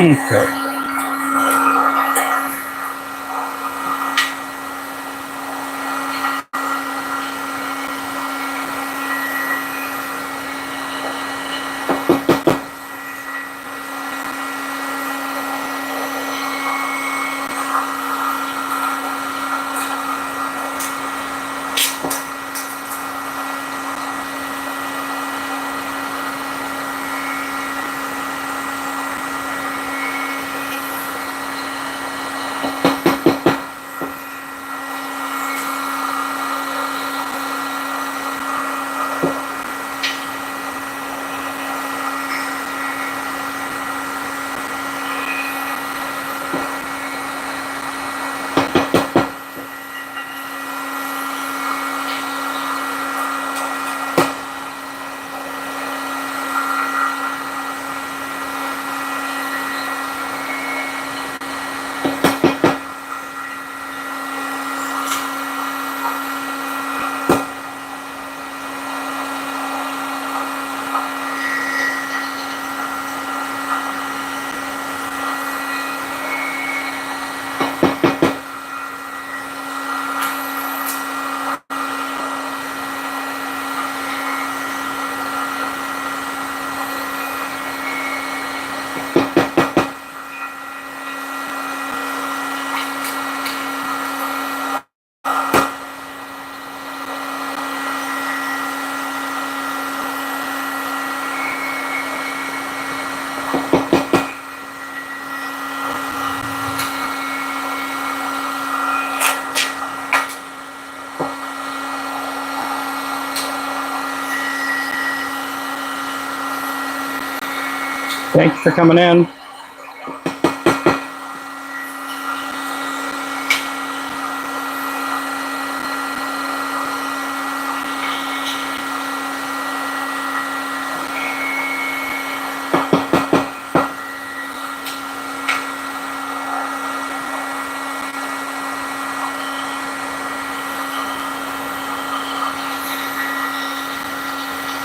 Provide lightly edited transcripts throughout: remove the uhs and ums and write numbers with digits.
Okay. Thanks for coming in.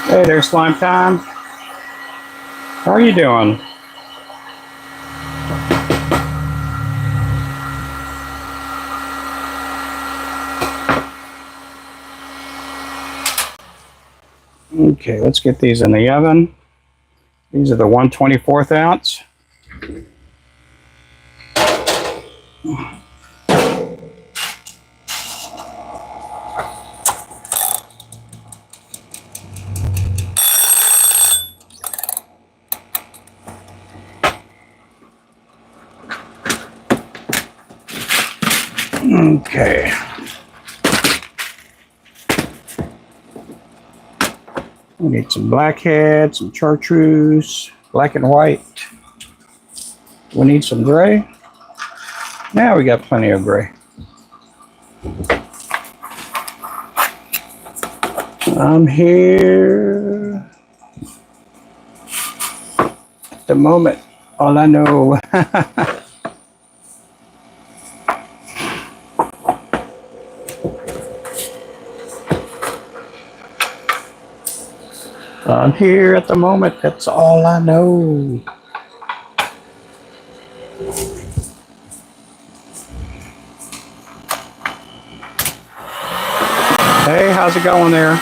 Hey there, Slime Time. How are you doing? Okay, let's get these in the oven. These are the 1/24 ounce. Okay. We need some blackhead, some chartreuse, black and white. We need some gray. Now we got plenty of gray. I'm here at the moment. All I know. I'm here at the moment. That's all I know. Hey, how's it going there?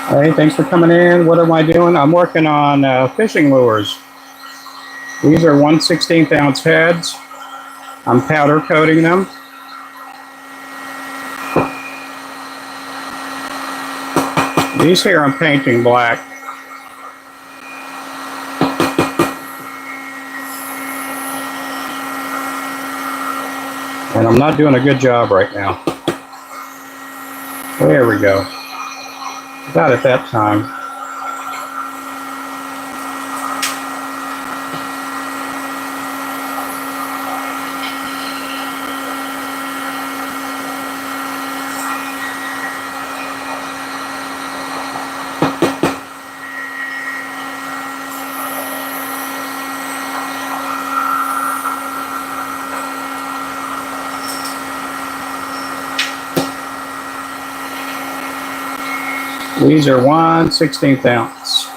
Hey, thanks for coming in. What am I doing? I'm working on fishing lures. These are 1/16 ounce heads. I'm powder coating them. These here I'm painting black. And I'm not doing a good job right now. There we go. About at that time. These are 1/16 ounce.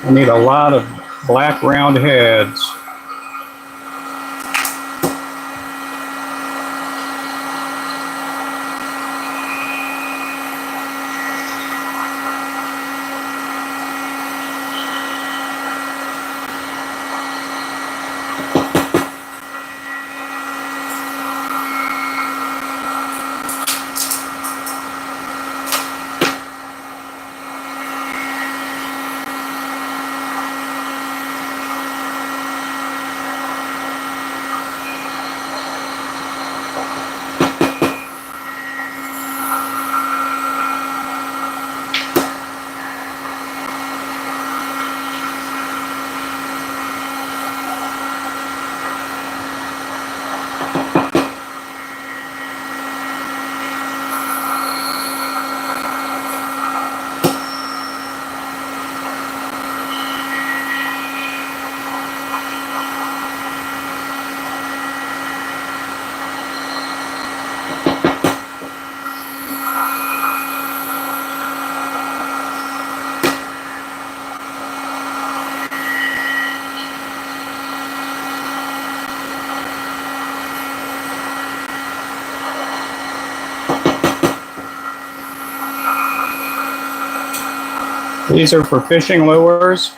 I need a lot of black round heads. These are for fishing lures.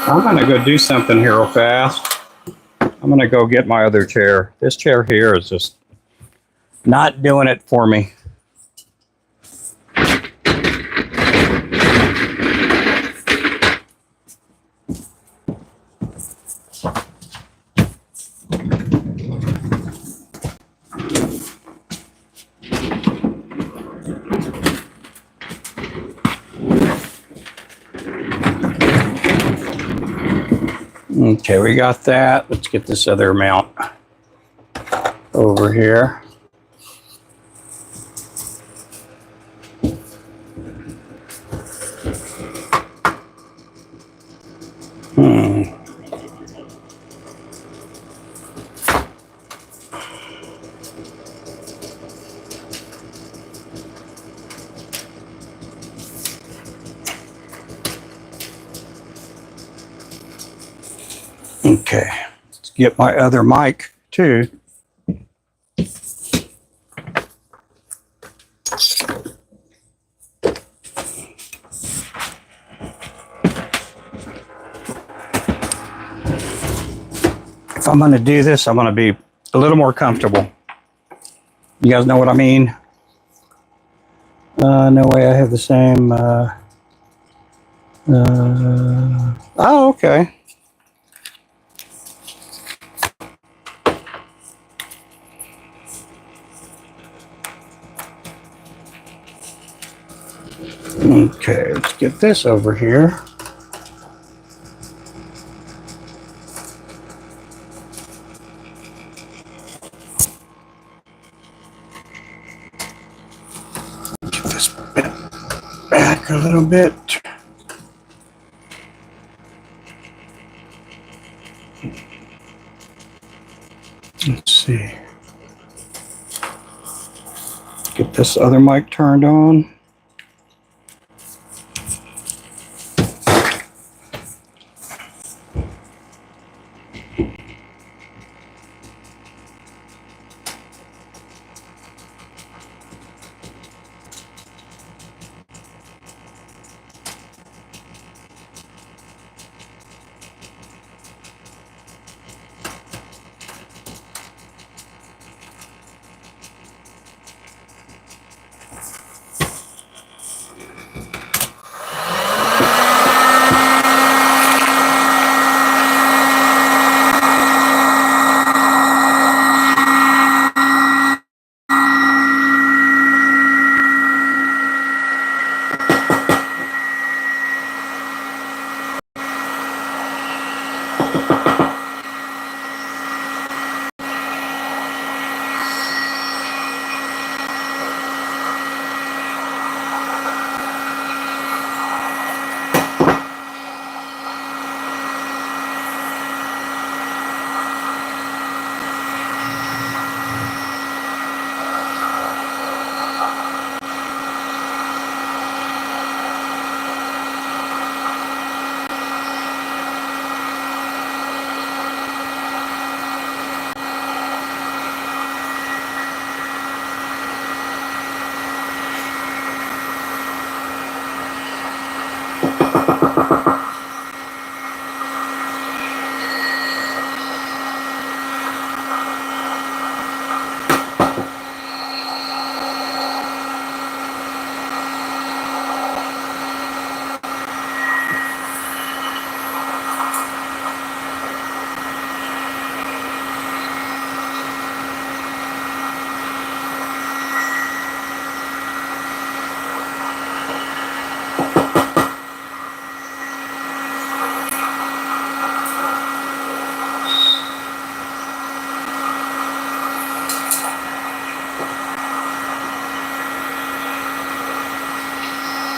I'm gonna go do something here real fast. I'm gonna go get my other chair. This chair here is just not doing it for me. Okay, we got that. Let's get this other mount over here. Okay, let's get my other mic too. If I'm going to do this, I'm going to be a little more comfortable. You guys know what I mean? No way I have the same. Oh, okay. Okay, let's get this over here. Get this bit back a little bit. Let's see. Get this other mic turned on.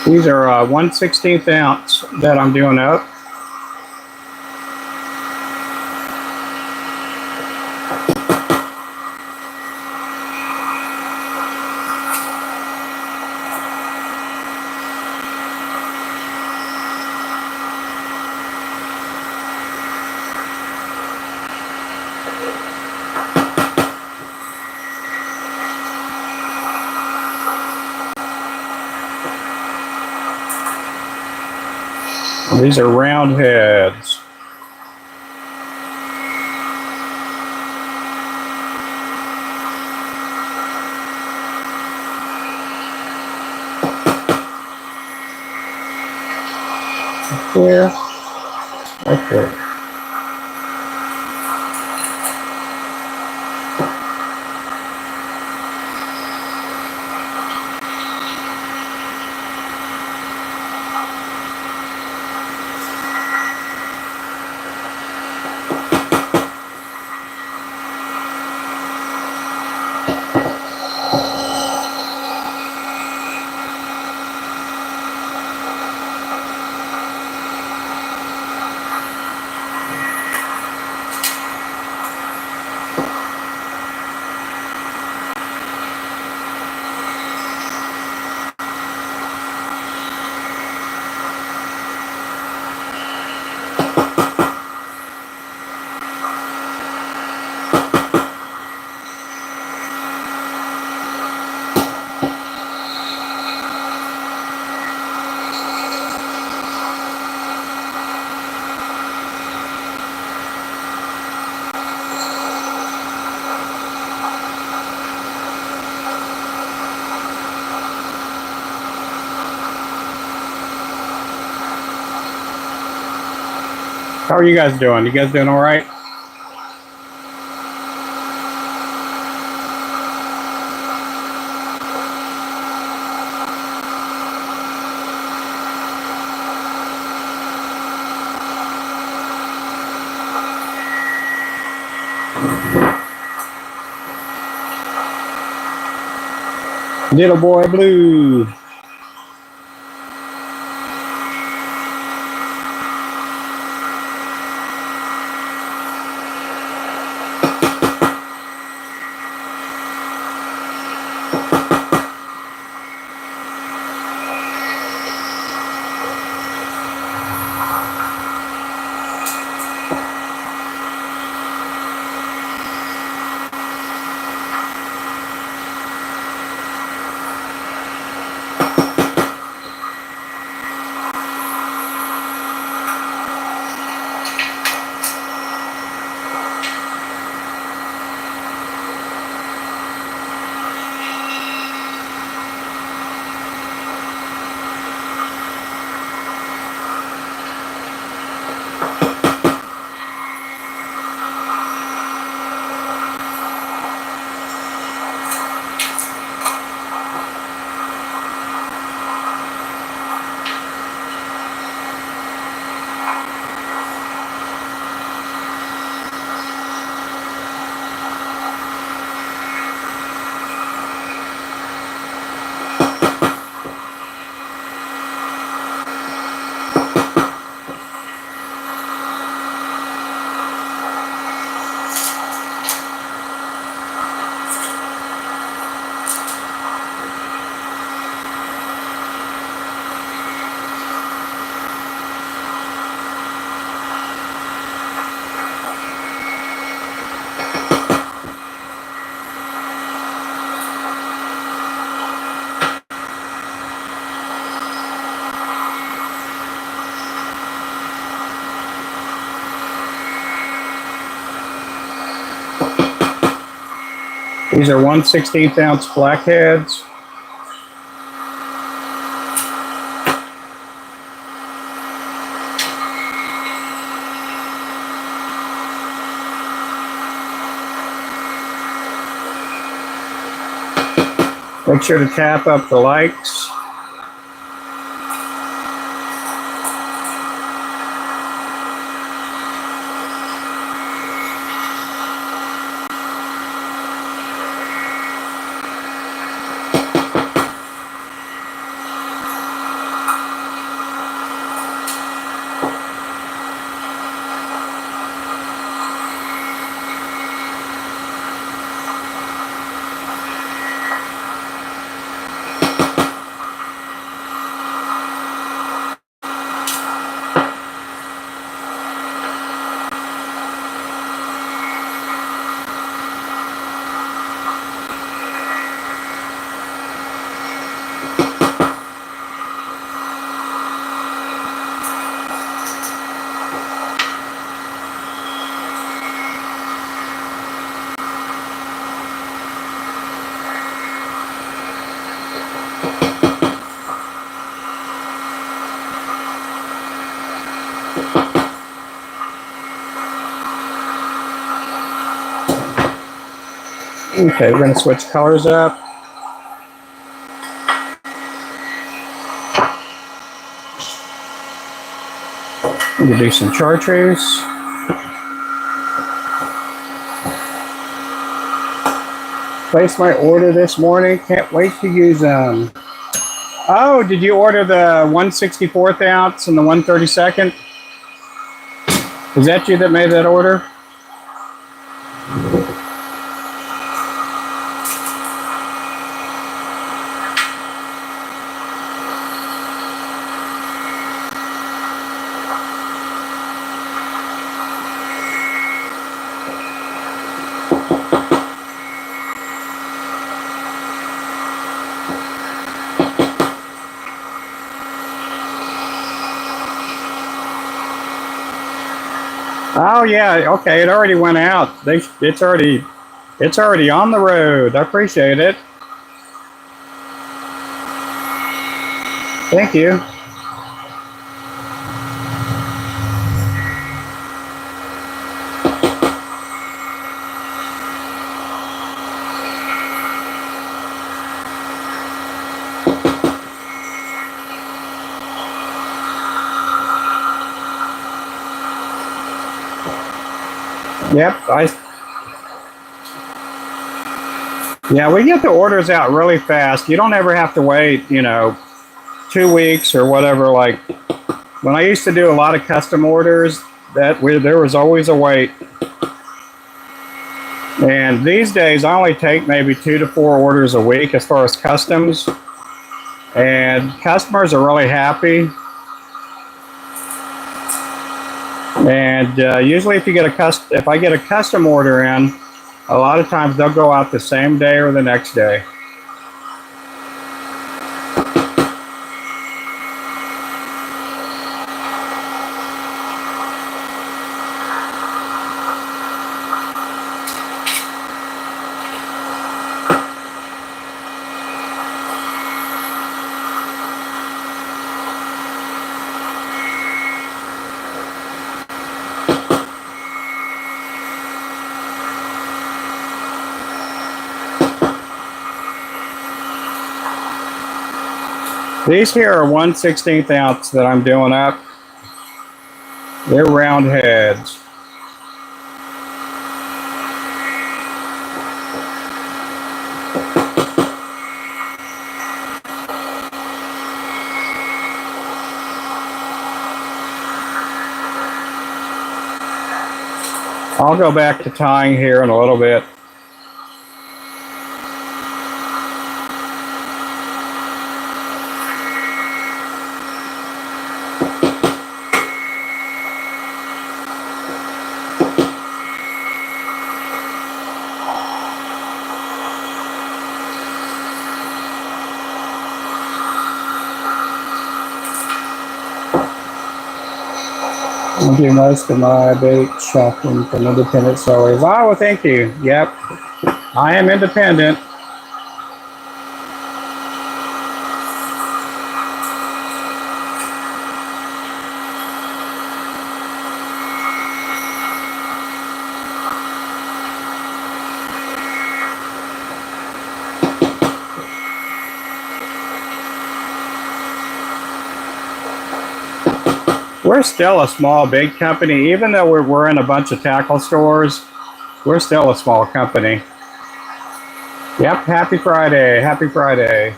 These are 1/16 ounce that I'm doing up. These are round heads. Here, right there. How are you guys doing? You guys doing all right? Little boy blue. These are 1/16 ounce blackheads. Make sure to tap up the likes. Okay, we're gonna switch colors up. I'm gonna do some chartreuse. Placed my order this morning. Can't wait to use them. Oh, did you order the 1/64th ounce and the 1/32nd? Is that you that made that order? Oh yeah, okay. It already went out. It's already on the road. I appreciate it. Thank you. Yep, yeah, we get the orders out really fast. You don't ever have to wait, 2 weeks or whatever. Like when I used to do a lot of custom orders, there was always a wait. And these days, I only take maybe 2 to 4 orders a week as far as customs. And customers are really happy. And usually, if I get a custom order in, a lot of times they'll go out the same day or the next day. These here are 1/16 ounce that I'm doing up. They're round heads. I'll go back to tying here in a little bit. I do most of my bait shopping from independent sellers. Oh, well, thank you. Yep, I am independent. We're still a small bait company. Even though we're in a bunch of tackle stores, we're still a small company. Yep, happy Friday, happy Friday.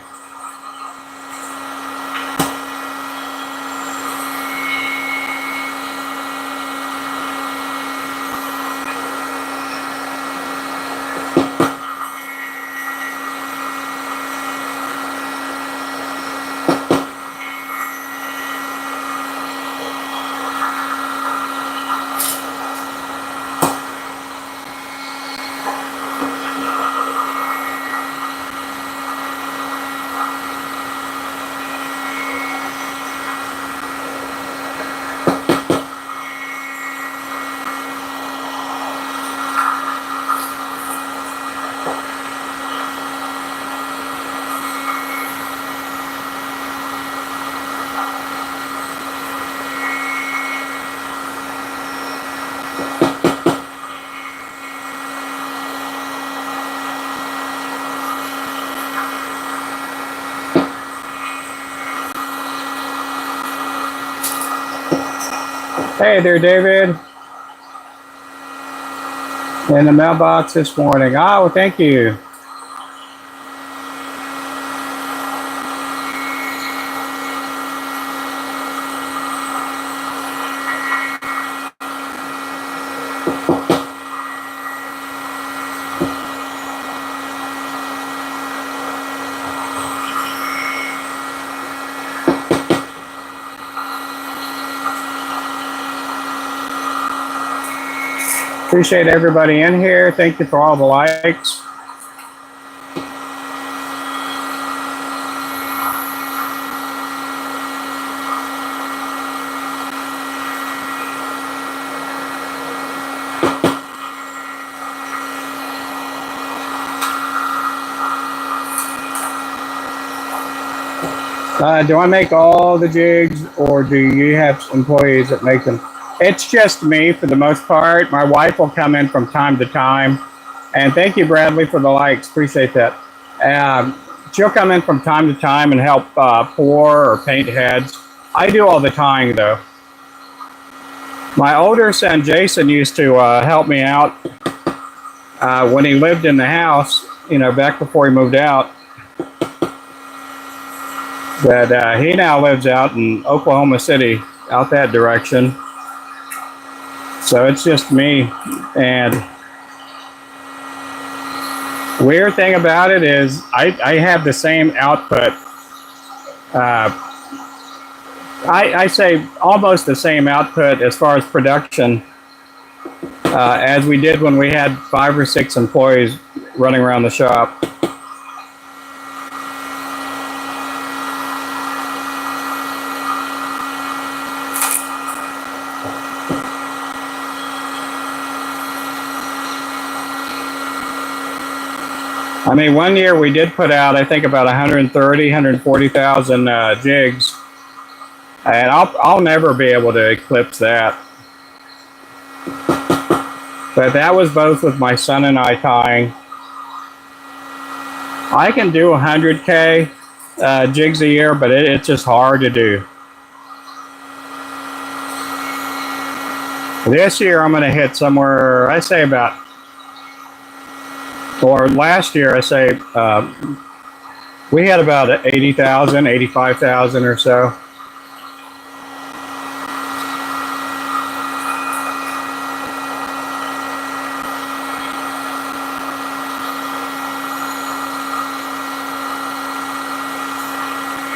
Hey there, David. In the mailbox this morning. Oh, well, thank you. Appreciate everybody in here. Thank you for all the likes. Do I make all the jigs, or do you have employees that make them? It's just me for the most part. My wife will come in from time to time. And thank you, Bradley, for the likes. Appreciate that. She'll come in from time to time and help pour or paint heads. I do all the tying, though. My older son, Jason, used to help me out when he lived in the house, you know, back before he moved out. But he now lives out in Oklahoma City, out that direction. So it's just me. And weird thing about it is I have the same output. I say almost the same output as far as production as we did when we had 5 or 6 employees running around the shop. I mean, one year we did put out, I think, about 130, 140,000 jigs. And I'll never be able to eclipse that. But that was both with my son and I tying. I can do 100K jigs a year, but it's just hard to do. This year I'm going to hit somewhere, I say about, or last year I say we had about 80,000, 85,000 or so.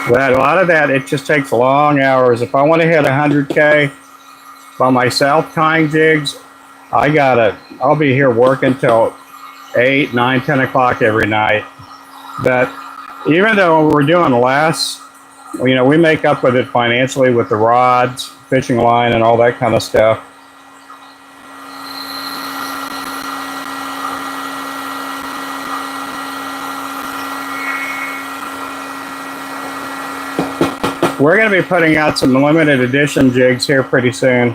But a lot of that, it just takes long hours. If I want to hit 100K by myself tying jigs, I'll be here working till 8, 9, 10 o'clock every night. But even though we're doing less, you know, we make up with it financially with the rods, fishing line, and all that kind of stuff. We're going to be putting out some limited edition jigs here pretty soon.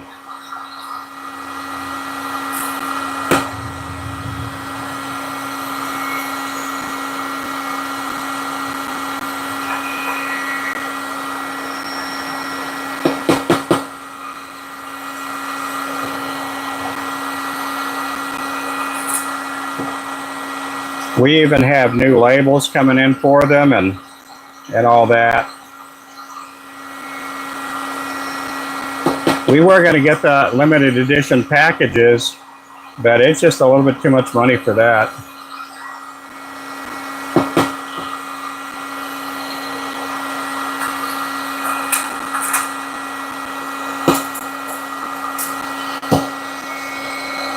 We even have new labels coming in for them and all that. We were going to get the limited edition packages, but it's just a little bit too much money for that.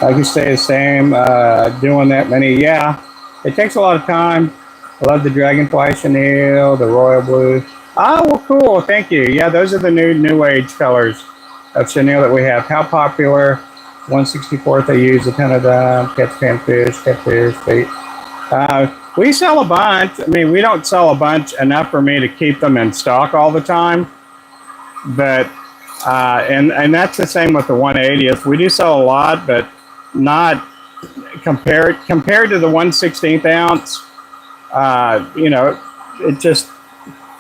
I can stay the same, doing that many. Yeah, it takes a lot of time. I love the Dragonfly Chenille, the Royal Blue. Oh, well, cool. Thank you. Yeah, those are the new age colors of chenille that we have. How popular? 1/64th I use, a ton of them. Catch panfish, catfish, bait. We sell a bunch. I mean, we don't sell a bunch enough for me to keep them in stock all the time. But, and that's the same with the 1/80th. We do sell a lot, but not compared to the 1/16th ounce. You know, it just,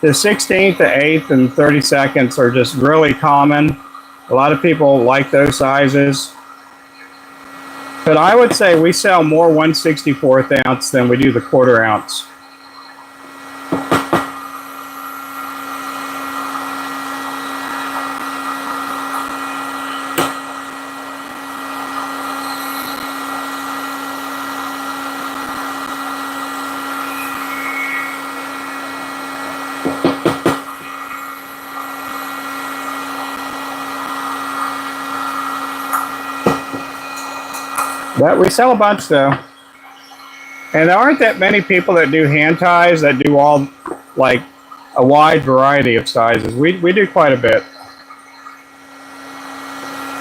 the 16th, the 8th, and 32nds are just really common. A lot of people like those sizes. But I would say we sell more 1/64 ounce than we do the 1/4 ounce. But we sell a bunch though. And there aren't that many people that do hand ties that do all, like, a wide variety of sizes. We do quite a bit.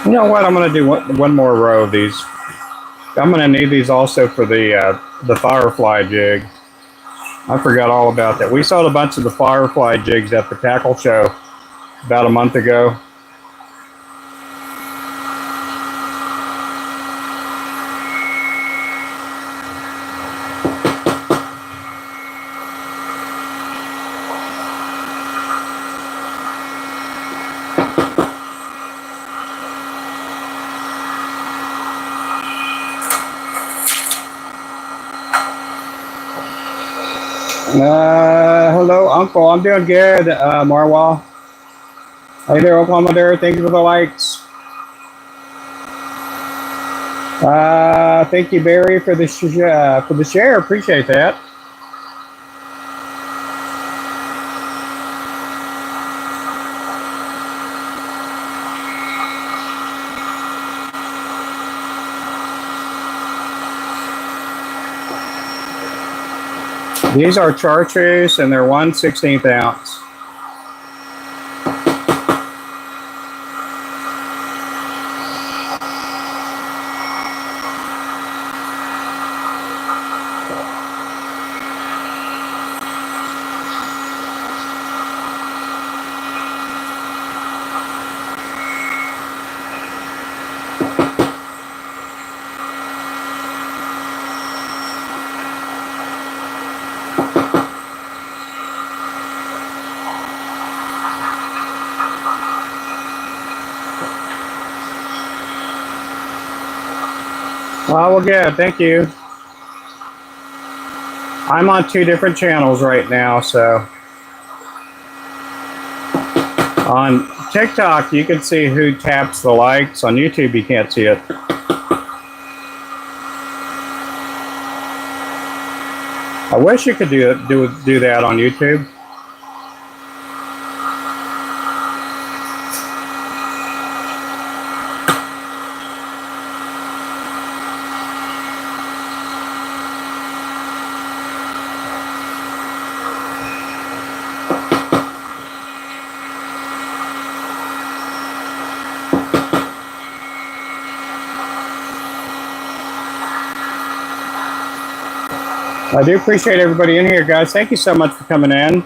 You know what? I'm going to do one more row of these. I'm going to need these also for the Firefly jig. I forgot all about that. We sold a bunch of the Firefly jigs at the tackle show about a month ago. Hello, Uncle. I'm doing good, Marwal. Hey there, Oklahoma there. Thank you for the likes. Thank you, Barry, for the share. Appreciate that. These are chartreuse and they're 1/16 ounce. Well, good. Thank you. I'm on 2 different channels right now, so on TikTok you can see who taps the likes. On YouTube you can't see it. I wish you could do that on YouTube. I do appreciate everybody in here, guys. Thank you so much for coming in.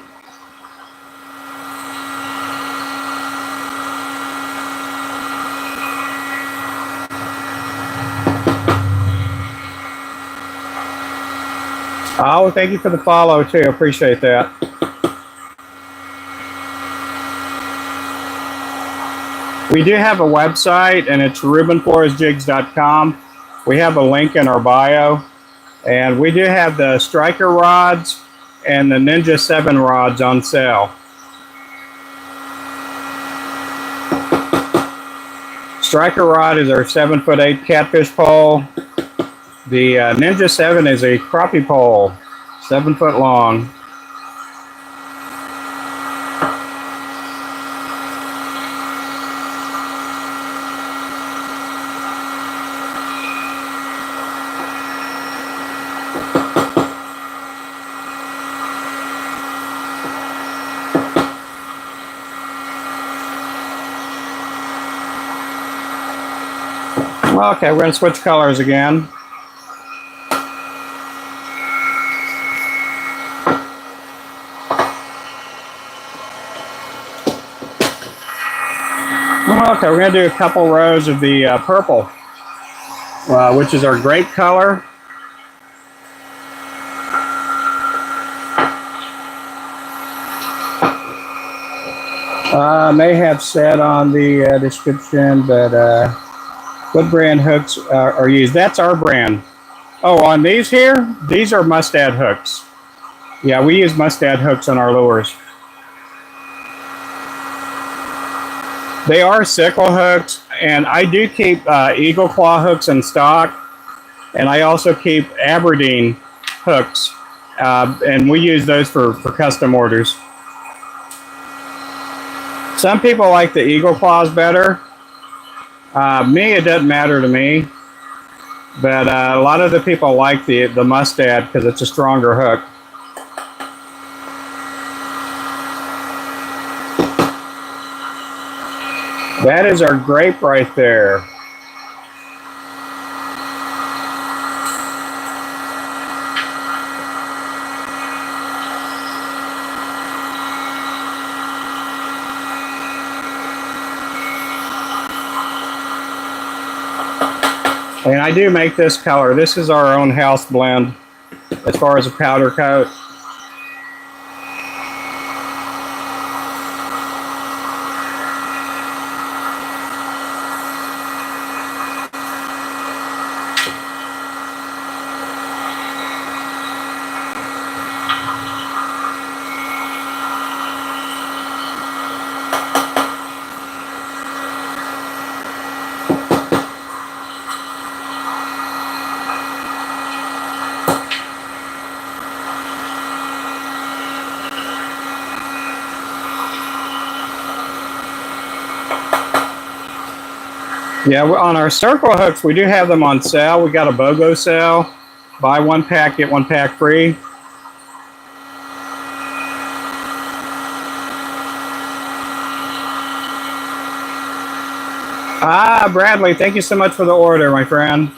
Oh, thank you for the follow, too. Appreciate that. We do have a website, and it's rubenfloresjigs.com. We have a link in our bio. And we do have the Striker rods and the Ninja 7 rods on sale. Striker rod is our 7'8" catfish pole. The Ninja 7 is a crappie pole, 7 foot long. Okay, we're going to switch colors again. Okay, we're going to do a couple rows of the purple, which is our grape color. May have said on the description, but what brand hooks are used? That's our brand. Oh, on these here, these are Mustad hooks. Yeah, we use Mustad hooks on our lures. They are sickle hooks, and I do keep eagle claw hooks in stock, and I also keep Aberdeen hooks, and we use those for custom orders. Some people like the eagle claws better. Me, it doesn't matter to me, but a lot of the people like the Mustad because it's a stronger hook. That is our grape right there. And I do make this color. This is our own house blend as far as a powder coat. Yeah, on our circle hooks, we do have them on sale. We got a BOGO sale. Buy one pack, get one pack free. Ah, Bradley, thank you so much for the order, my friend.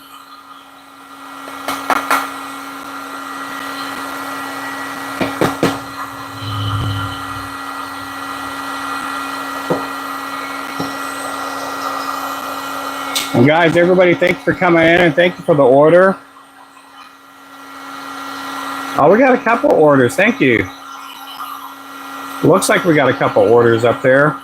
And guys, everybody, thanks for coming in and thank you for the order. Oh, we got a couple orders. Thank you. Looks like we got a couple orders up there.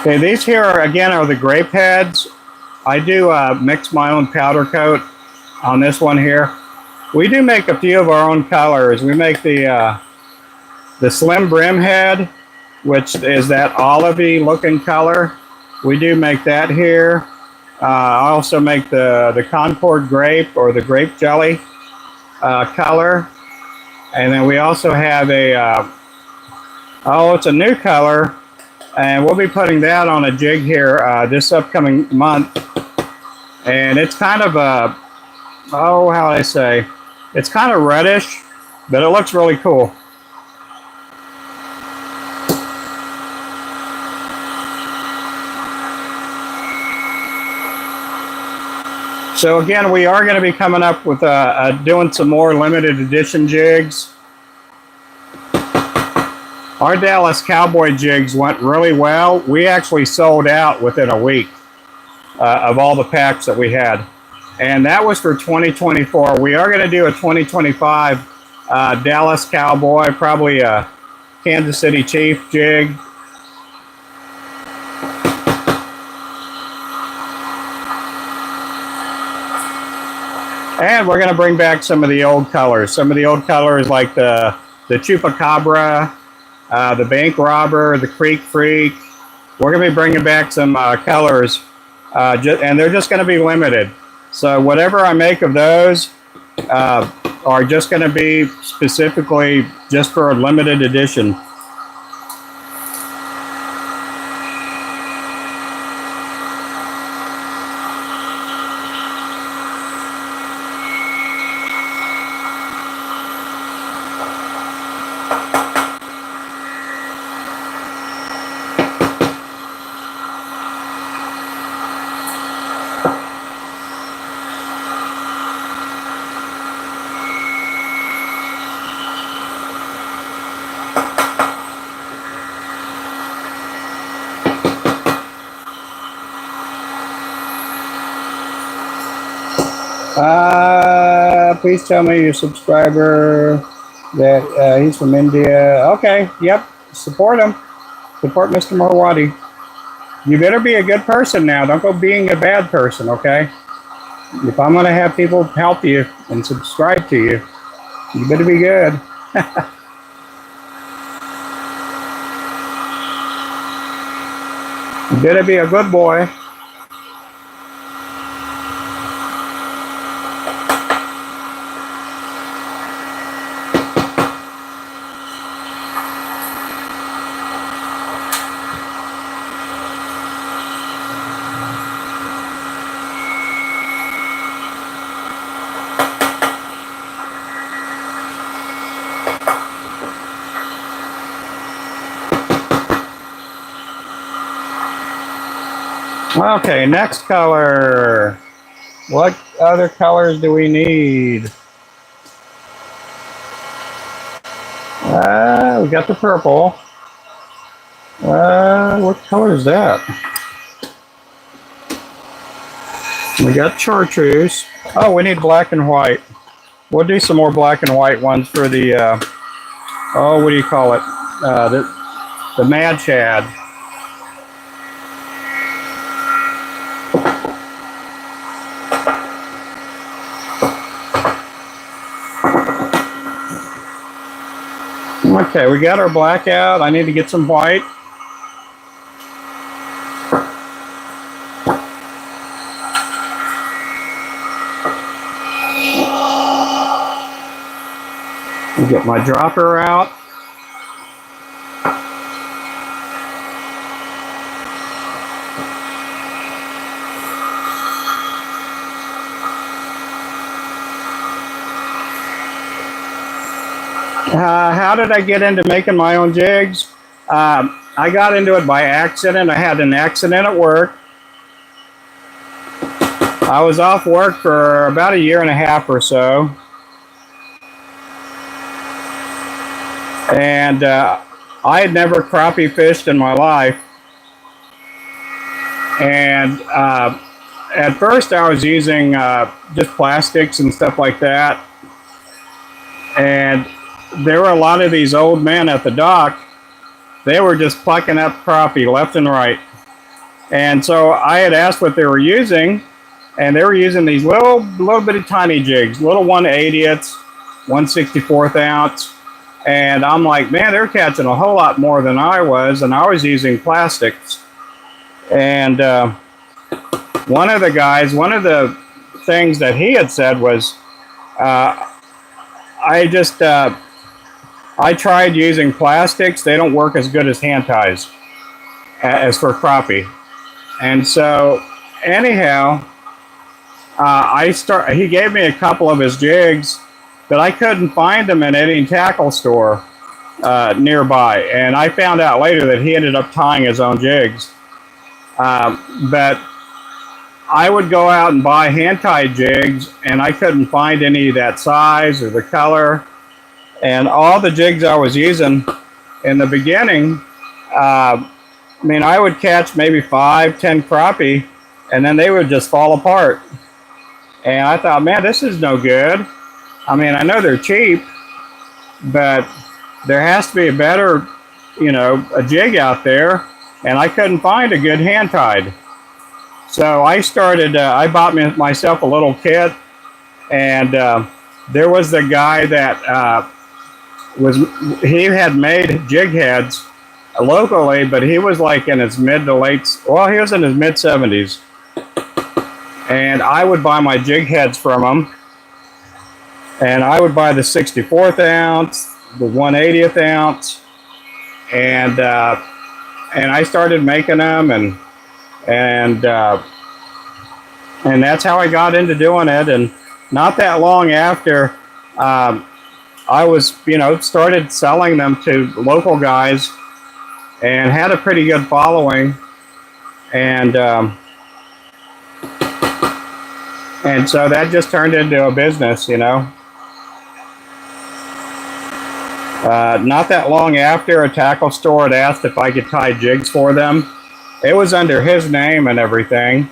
Okay, these here are, again, are the grape heads. I do mix my own powder coat on this one here. We do make a few of our own colors. We make the slim brim head, which is that olivey looking color. We do make that here. I also make the Concord grape or the grape jelly color. And then we also have a, it's a new color. And we'll be putting that on a jig here this upcoming month. And it's kind of a, how do I say? It's kind of reddish, but it looks really cool. So again, we are going to be coming up with doing some more limited edition jigs. Our Dallas Cowboy jigs went really well. We actually sold out within a week of all the packs that we had. And that was for 2024. We are going to do a 2025 Dallas Cowboy, probably a Kansas City Chief jig. And we're going to bring back some of the old colors. Some of the old colors like the Chupacabra, the Bank Robber, the Creek Freak. We're going to be bringing back some colors, and they're just going to be limited. So whatever I make of those are just going to be specifically just for a limited edition. Please tell me your subscriber that he's from India. Okay, yep. Support him. Support Mr. Marwadi. You better be a good person now. Don't go being a bad person, okay? If I'm going to have people help you and subscribe to you, you better be good. You better be a good boy. Okay, next color. What other colors do we need? We got the purple. What color is that? We got chartreuse. Oh, we need black and white. We'll do some more black and white ones for the, oh, what do you call it? The Mad Shad. Okay, we got our black out. I need to get some white. Get my dropper out. How did I get into making my own jigs? I got into it by accident. I had an accident at work. I was off work for about a year and a half or so. And I had never crappie fished in my life. And at first I was using just plastics and stuff like that. And there were a lot of these old men at the dock. They were just plucking up crappie left and right. And so I had asked what they were using, and they were using these little bitty tiny jigs, little 1/80ths, 1/64 ounce. And I'm like, man, they're catching a whole lot more than I was, and I was using plastics. And one of the things that he had said was, I tried using plastics. They don't work as good as hand ties as for crappie. And so anyhow, he gave me a couple of his jigs, but I couldn't find them in any tackle store nearby. And I found out later that he ended up tying his own jigs. But I would go out and buy hand-tied jigs, and I couldn't find any of that size or the color. And all the jigs I was using in the beginning, I mean, I would catch maybe 5-10 crappie, and then they would just fall apart. And I thought, man, this is no good. I mean, I know they're cheap, but there has to be a better, a jig out there, and I couldn't find a good hand-tied. So I started, I bought myself a little kit, and there was the guy that he had made jig heads locally, but he was like in his he was in his mid 70s. And I would buy my jig heads from him, and I would buy the 64th ounce, the 1/80th ounce, and I started making them, and that's how I got into doing it. And not that long after, I was, started selling them to local guys, and had a pretty good following, and so that just turned into a business, Not that long after, a tackle store had asked if I could tie jigs for them. It was under his name and everything.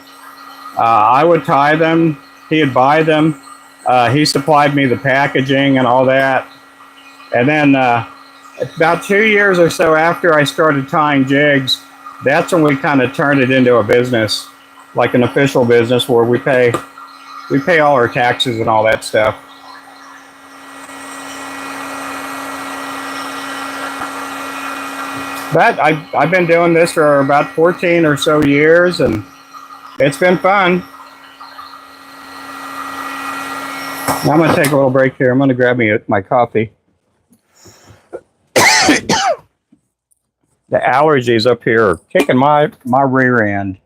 I would tie them, He'd buy them. He supplied me the packaging and all that. And then about 2 years or so after I started tying jigs, that's when we kind of turned it into a business, like an official business where we pay all our taxes and all that stuff. But I've been doing this for about 14 or so years, and it's been fun. Now I'm going to take a little break here. I'm going to grab me my coffee. The allergies up here are kicking my rear end.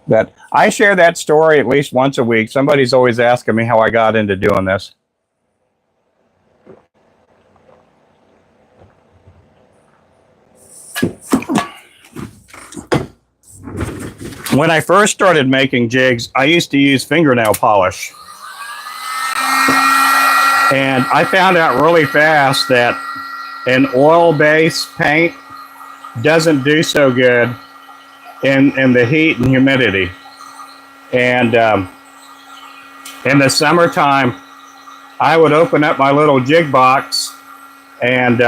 But I share that story at least once a week. Somebody's always asking me how I got into doing this. When I first started making jigs, I used to use fingernail polish. And I found out really fast that an oil-based paint doesn't do so good in the heat and humidity. And in the summertime, I would open up my little jig box, and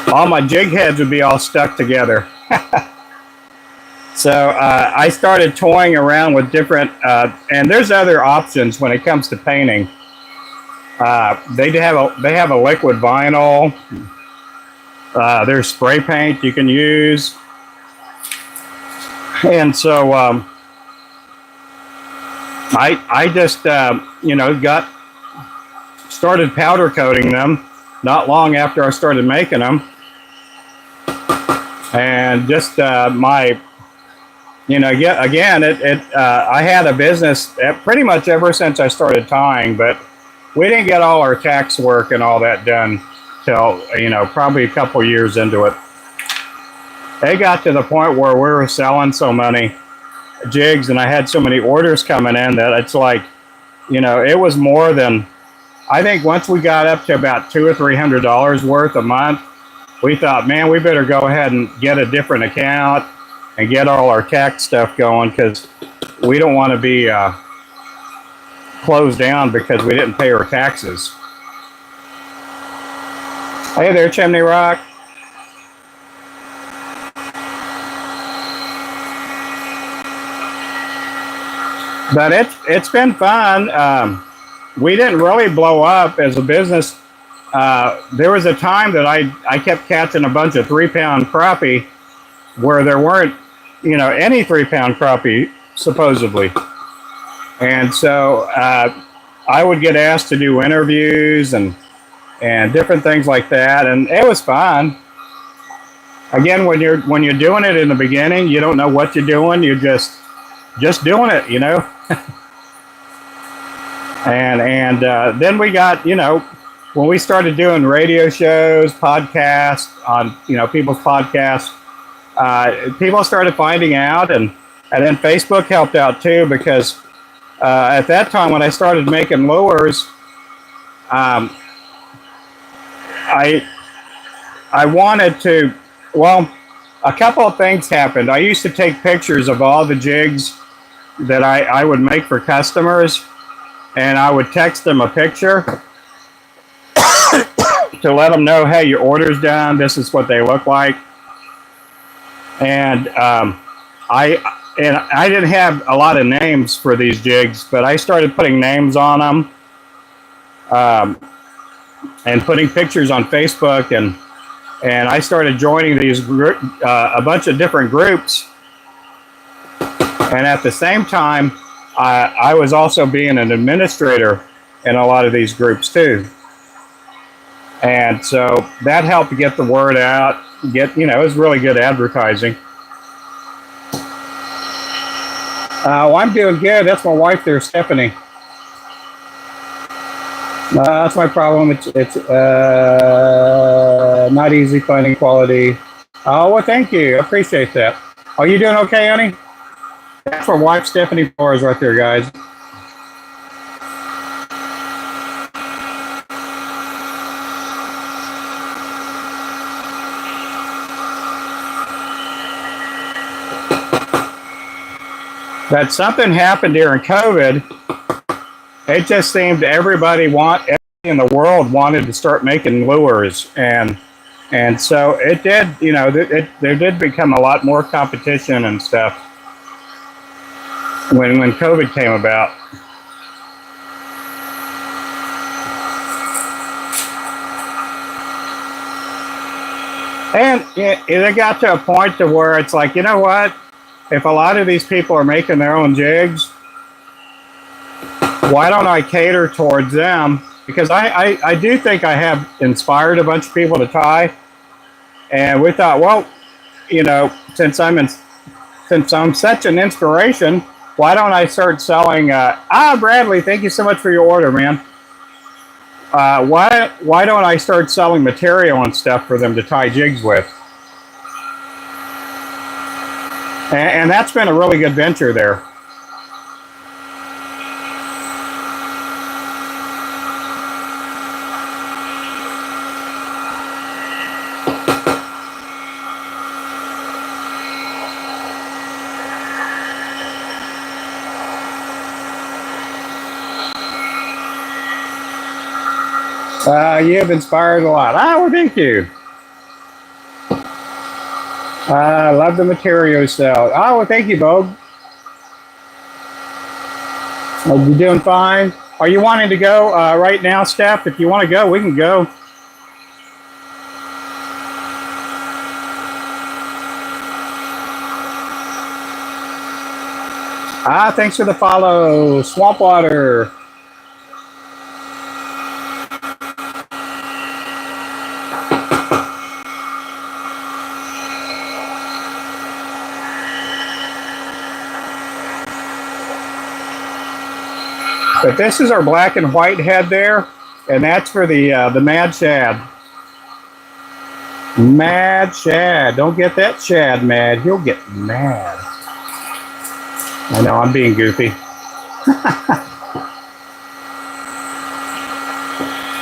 all my jig heads would be all stuck together. So I started toying around with different, and there's other options when it comes to painting. They have a liquid vinyl. There's spray paint you can use, and so I just started powder coating them not long after I started making them, and just I had a business pretty much ever since I started tying, but we didn't get all our tax work and all that done till, probably a couple years into it. It got to the point where we were selling so many jigs and I had so many orders coming in that it's like, it was more than, I think once we got up to about $200 or $300 worth a month, we thought, man, we better go ahead and get a different account and get all our tax stuff going, because we don't want to be closed down because we didn't pay our taxes. Hey there, Chimney Rock. But it's been fun. We didn't really blow up as a business. There was a time that I kept catching a bunch of 3-pound crappie where there weren't, any 3-pound crappie supposedly. And so I would get asked to do interviews and different things like that, and it was fun. Again, when you're doing it in the beginning, you don't know what you're doing. You're just doing it, And then we got, when we started doing radio shows, podcasts on, people's podcasts, people started finding out, and then Facebook helped out too, because at that time when I started making lures, I wanted to, a couple of things happened. I used to take pictures of all the jigs that I would make for customers, and I would text them a picture to let them know, hey, your order's done, this is what they look like. And I didn't have a lot of names for these jigs, but I started putting names on them and putting pictures on Facebook, and I started joining these a bunch of different groups. And at the same time, I was also being an administrator in a lot of these groups too. And so that helped to get the word out, it was really good advertising. I'm doing good. That's my wife there, Stephanie. That's my problem. It's not easy finding quality. Oh, well, thank you. I appreciate that. Are you doing okay, honey? That's my wife, Stephanie Flores, right there, guys. But something happened during COVID. It just seemed everybody in the world wanted to start making lures, and so it did. You know, there did become a lot more competition and stuff when COVID came about. And it got to a point to where it's like, you know what? If a lot of these people are making their own jigs, why don't I cater towards them? Because I do think I have inspired a bunch of people to tie. And we thought, well, you know, since I'm such an inspiration, why don't I start selling? Bradley, thank you so much for your order, man. Why don't I start selling material and stuff for them to tie jigs with? And that's been a really good venture there. You have inspired a lot. Well, thank you. I love the material sale. Well, thank you, Bob. Are you doing fine? Are you wanting to go right now, Steph? If you want to go, we can go. Thanks for the follow, Swampwater. But this is our black and white head there, and that's for the Mad Shad. Mad Shad. Don't get that Shad mad. He'll get mad. I know, I'm being goofy.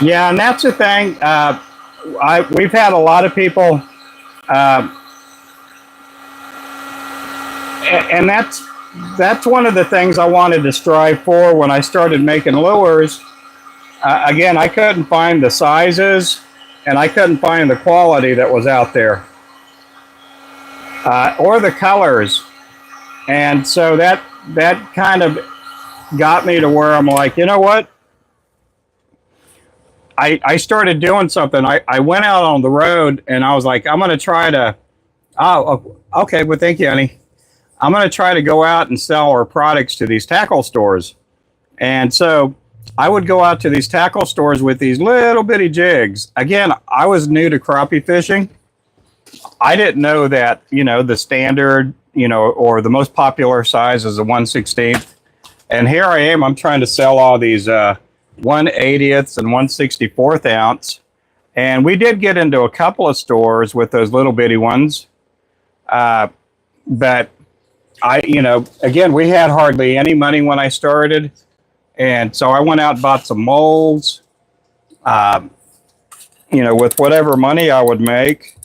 Yeah, and that's the thing. We've had a lot of people, and that's one of the things I wanted to strive for when I started making lures. Again, I couldn't find the sizes, and I couldn't find the quality that was out there, or the colors. And so that kind of got me to where I'm like, you know what? I started doing something. I went out on the road, and I was like, I'm going to try to, okay, well, thank you, honey. I'm going to try to go out and sell our products to these tackle stores. And so I would go out to these tackle stores with these little bitty jigs. Again, I was new to crappie fishing. I didn't know that, you know, the standard, you know, or the most popular size is a 1/16. And here I am, I'm trying to sell all these 1/80ths and 1/64 ounce. And we did get into a couple of stores with those little bitty ones. But you know, again, we had hardly any money when I started. And so I went out and bought some molds, you know, with whatever money I would make.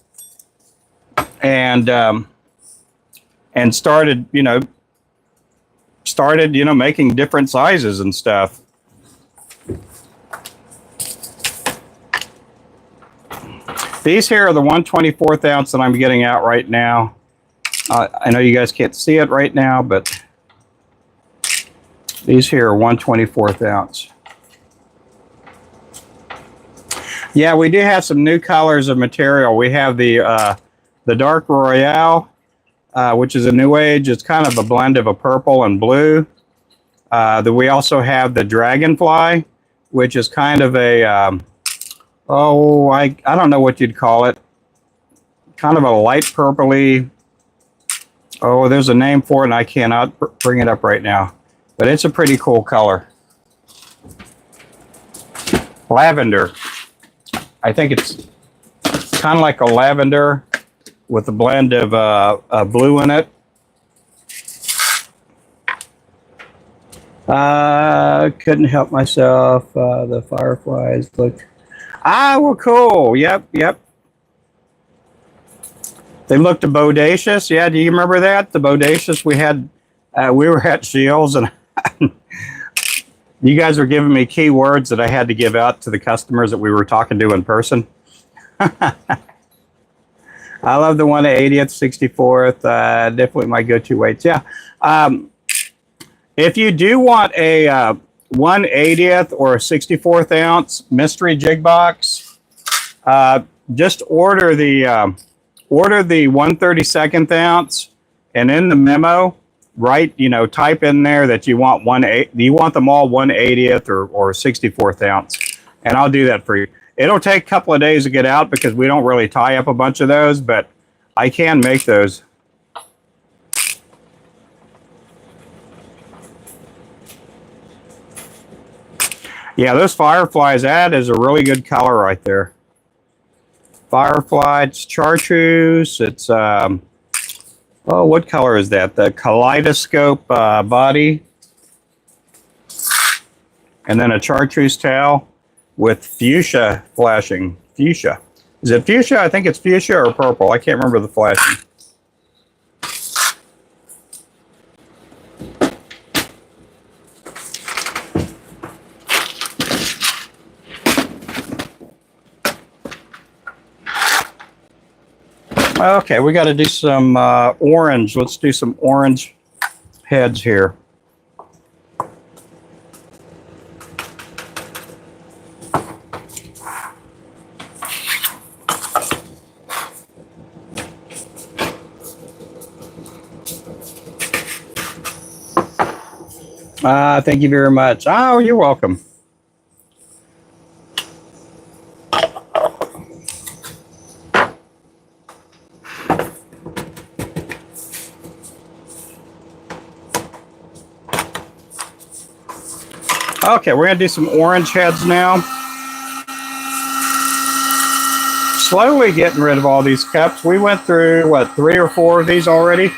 And started, you know, making different sizes and stuff. These here are the 1/24 ounce that I'm getting out right now. I know you guys can't see it right now, but these here are 1/24 ounce. Yeah, we do have some new colors of material. We have the Dark Royale, which is a new age. It's kind of a blend of a purple and blue. Then we also have the Dragonfly, which is kind of a, I don't know what you'd call it. Kind of a light purpley. Oh, there's a name for it, and I cannot bring it up right now. But it's a pretty cool color. Lavender. I think it's kind of like a lavender with a blend of blue in it. Couldn't help myself. The fireflies look. Well, cool. Yep. They looked bodacious. Yeah, do you remember that? The bodacious, we had We were at Shields, and you guys were giving me keywords that I had to give out to the customers that we were talking to in person. I love the 1/80th, 64th. Definitely my go-to weights. Yeah. If you do want a 1/80th or a 64th ounce mystery jig box, just order the 1/32 ounce, and in the memo, write, type in there that you want them all 1/80th or 64th ounce, and I'll do that for you. It'll take a couple of days to get out because we don't really tie up a bunch of those, but I can make those. Yeah, those fireflies, that is a really good color right there. Firefly, it's chartreuse. It's oh, what color is that? The kaleidoscope body, and then a chartreuse tail with fuchsia flashing. Fuchsia. Is it fuchsia? I think it's fuchsia or purple. I can't remember the flashing. Okay, we got to do some orange. Let's do some orange heads here. Thank you very much. Oh, you're welcome. Okay, we're going to do some orange heads now. Slowly getting rid of all these cups. We went through, what, 3 or 4 of these already?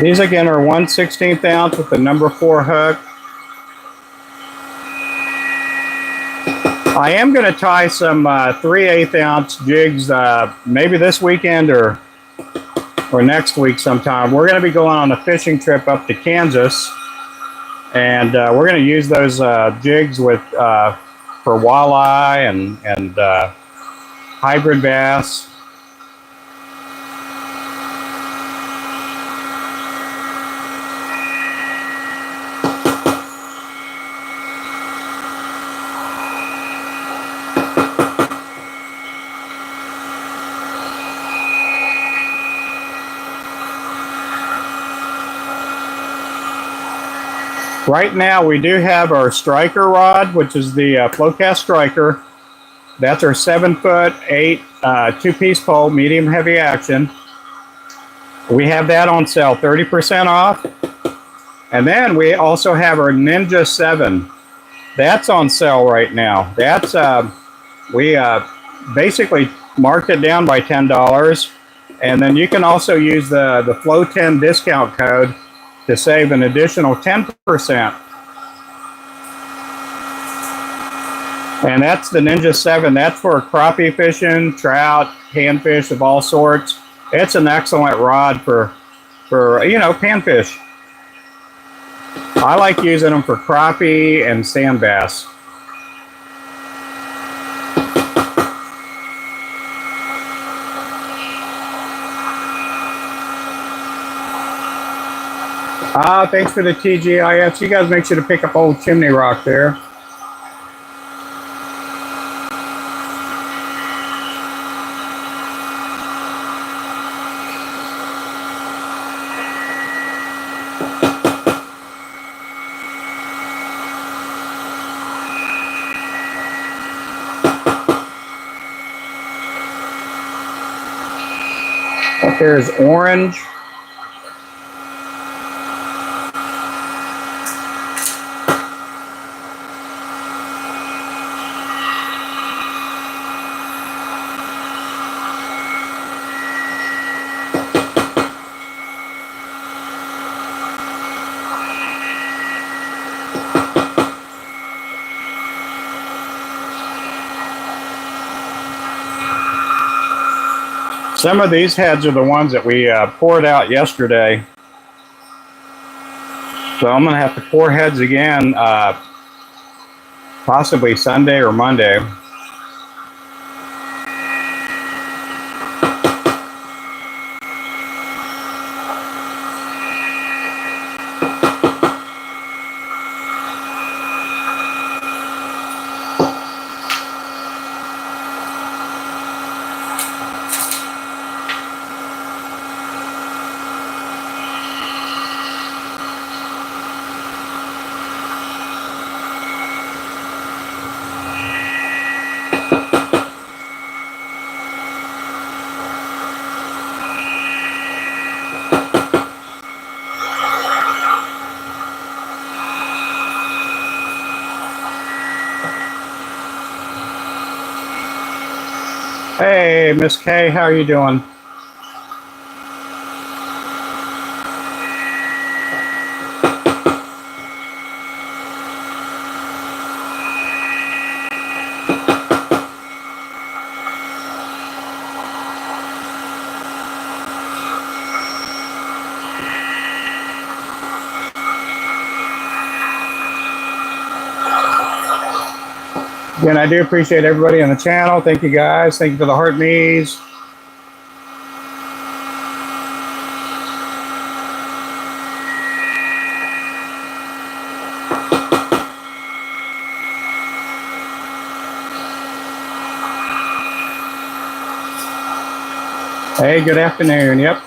These again are 1/16 ounce with the number 4 hook. I am going to tie some 3/8 ounce jigs maybe this weekend or next week sometime. We're going to be going on a fishing trip up to Kansas, and we're going to use those jigs with for walleye and hybrid bass. Right now, we do have our striker rod, which is the Flowcast striker. That's our 7'8" 2-piece pole, medium heavy action. We have that on sale, 30% off. And then we also have our Ninja 7. That's on sale right now. That's we basically marked it down by $10, and then you can also use the Flow 10 discount code to save an additional 10%. And that's the Ninja 7. That's for crappie fishing, trout, panfish of all sorts. It's an excellent rod for panfish. I like using them for crappie and sand bass. Thanks for the TGIF. You guys make sure to pick up Old Chimney Rock there. Up there is orange. Some of these heads are the ones that we poured out yesterday. So I'm going to have to pour heads again, possibly Sunday or Monday. Hey, Miss Kay, how are you doing? Again, I do appreciate everybody on the channel. Thank you guys. Thank you for the heart knees. Hey, good afternoon. Yep.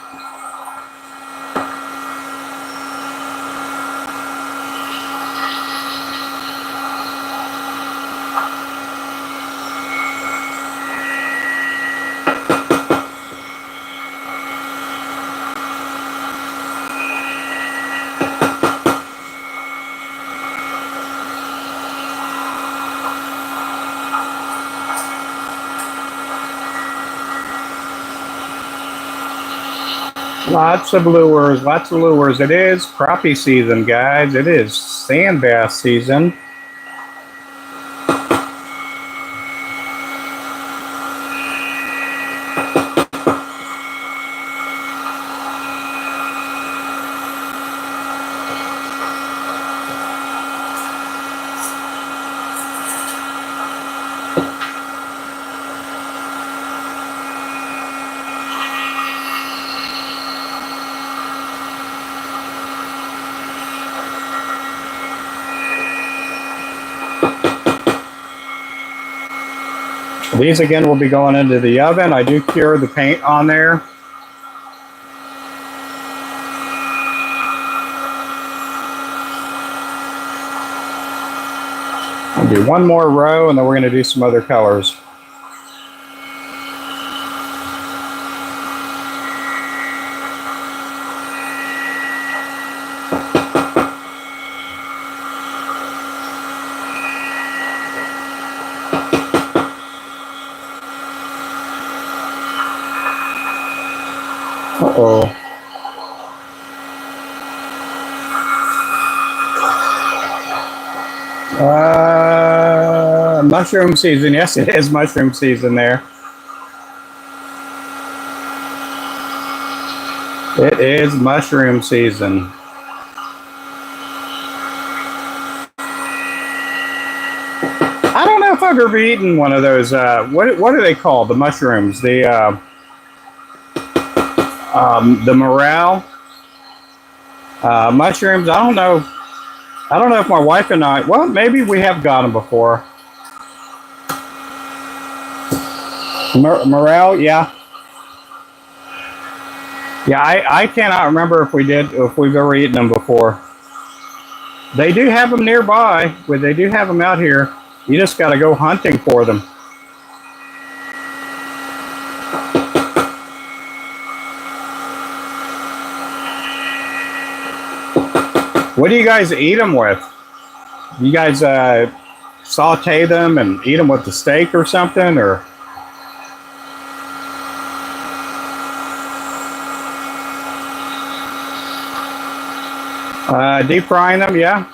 Lots of lures, lots of lures. It is crappie season, guys. It is sand bass season. These again will be going into the oven. I do cure the paint on there. I'll do one more row and then we're going to do some other colors. Uh-oh. Mushroom season. Yes, it is mushroom season there. It is mushroom season. I don't know if I've ever eaten one of those. What are they called? The mushrooms. The morale mushrooms. I don't know. I don't know if my wife and I. Well, maybe we have got them before. Morale, yeah. Yeah, I cannot remember if we've ever eaten them before. They do have them nearby. They do have them out here. You just got to go hunting for them. What do you guys eat them with? You guys saute them and eat them with the steak or something, or? Deep frying them, yeah.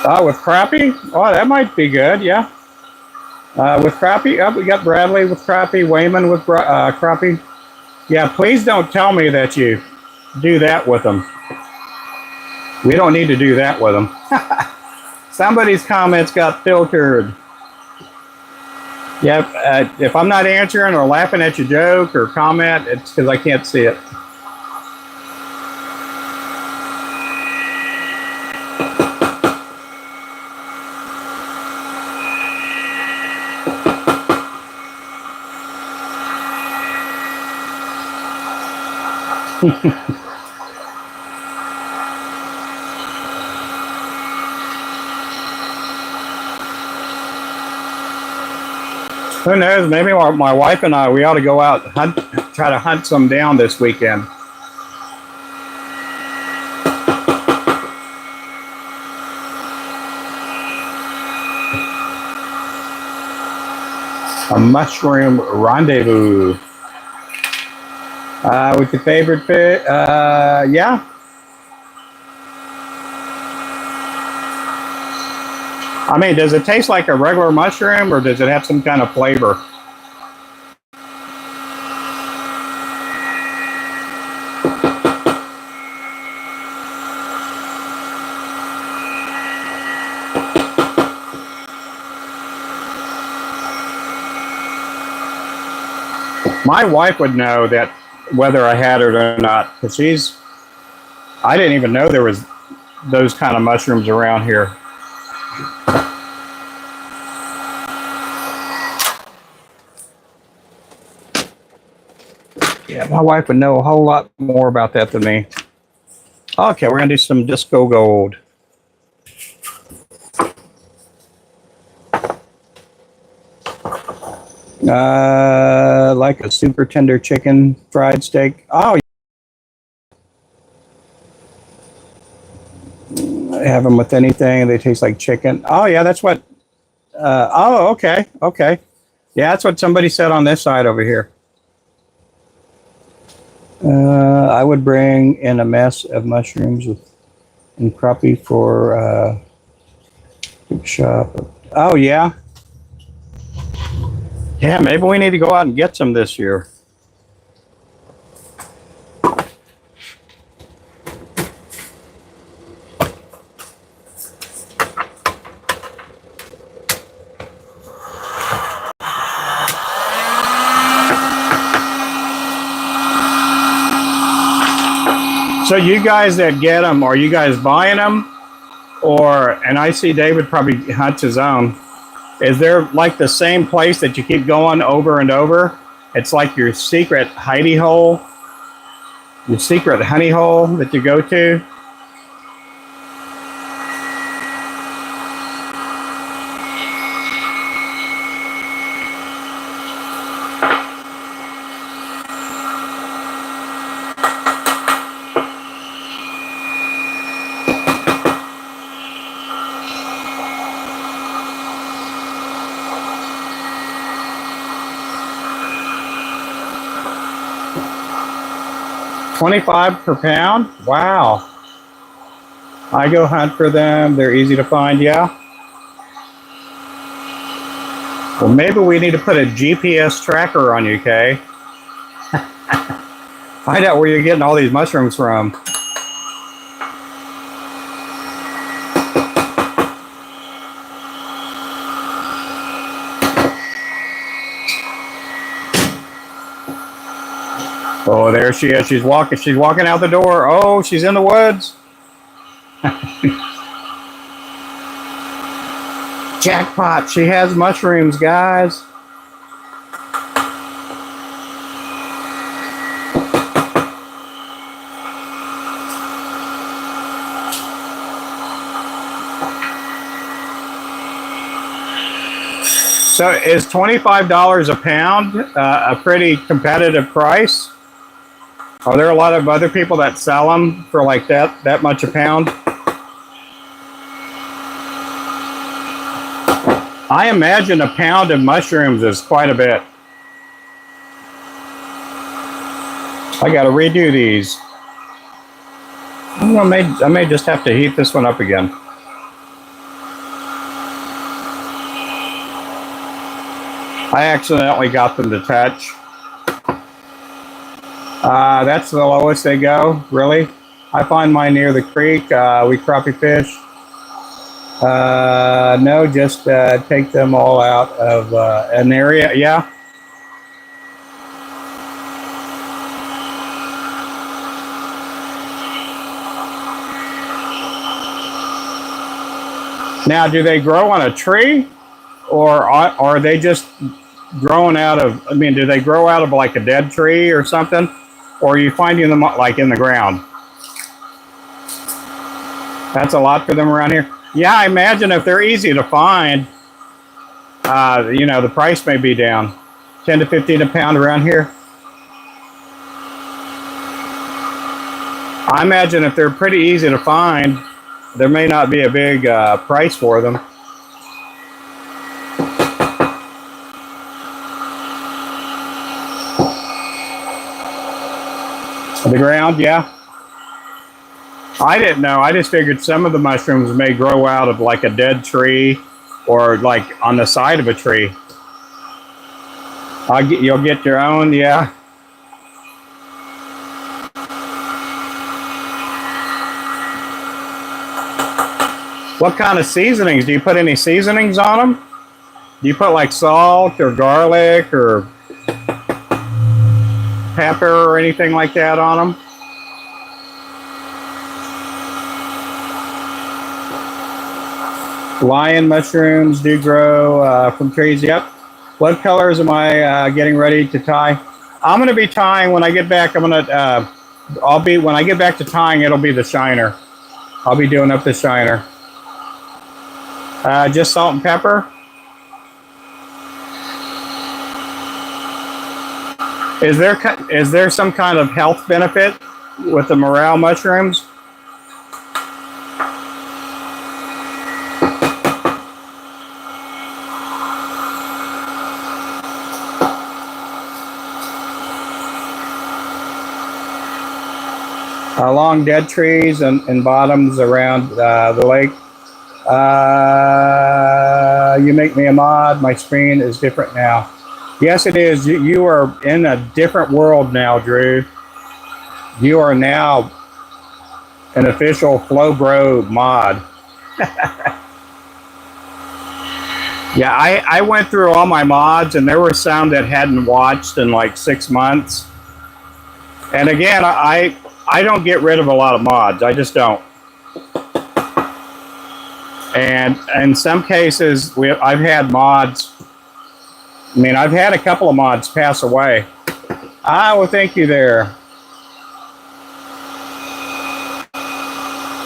Oh, with crappie? Oh, that might be good, yeah. With crappie, oh, we got Bradley with crappie, Wayman with crappie. Yeah, please don't tell me that you do that with them. We don't need to do that with them. Somebody's comments got filtered. Yep, if I'm not answering or laughing at your joke or comment, it's because I can't see it. Who knows? Maybe my wife and I, we ought to go out and try to hunt some down this weekend. A mushroom rendezvous. With your favorite fish? Yeah. I mean, does it taste like a regular mushroom, or does it have some kind of flavor? My wife would know that whether I had it or not, because I didn't even know there was those kind of mushrooms around here. Yeah, my wife would know a whole lot more about that than me. Okay, we're gonna do some disco gold. Like a super tender chicken fried steak. Oh, have them with anything. They taste like chicken. Oh yeah, that's what. Oh, okay, okay. Yeah, that's what somebody said on this side over here. I would bring in a mess of mushrooms and crappie for big shop. Oh yeah. Yeah, maybe we need to go out and get some this year. So you guys that get them, are you guys buying them? Or, and I see David probably hunts his own. Is there like the same place that you keep going over and over? It's like your secret hidey hole, your secret honey hole that you go to? $25 per pound? Wow. I go hunt for them. They're easy to find, yeah. Well, maybe we need to put a GPS tracker on you, Kay. Find out where you're getting all these mushrooms from. Oh, there she is. She's walking out the door. Oh, she's in the woods. Jackpot. She has mushrooms, guys. So is $25 a pound a pretty competitive price? Are there a lot of other people that sell them for like that much a pound? I imagine a pound of mushrooms is quite a bit. I got to redo these. I may just have to heat this one up again. I accidentally got them to touch. That's the lowest they go, really. I find mine near the creek. We crappie fish. No, just take them all out of an area. Yeah. Now, do they grow on a tree, or are they just growing out of? I mean, do they grow out of like a dead tree or something, or are you finding them like in the ground? That's a lot for them around here. Yeah, I imagine if they're easy to find, you know, the price may be down, 10 to 15 a pound around here. I imagine if they're pretty easy to find, there may not be a big price for them. The ground, yeah. I didn't know. I just figured some of the mushrooms may grow out of like a dead tree or like on the side of a tree. You'll get your own, yeah. What kind of seasonings? Do you put any seasonings on them? Do you put like salt or garlic or pepper or anything like that on them? Lion mushrooms do grow from trees. Yep. What colors am I getting ready to tie? I'm going to be tying when I get back. When I get back to tying, it'll be the shiner. I'll be doing up the shiner. Just salt and pepper. Is there some kind of health benefit with the morel mushrooms? Along dead trees and bottoms around the lake. You make me a mod. My screen is different now. Yes, it is. You are in a different world now, Drew. You are now an official FlowBro mod. Yeah, I went through all my mods, and there were some that hadn't watched in like 6 months. And again, I don't get rid of a lot of mods. I just don't. And in some cases, I've had mods. I mean, I've had a couple of mods pass away. Well, thank you there.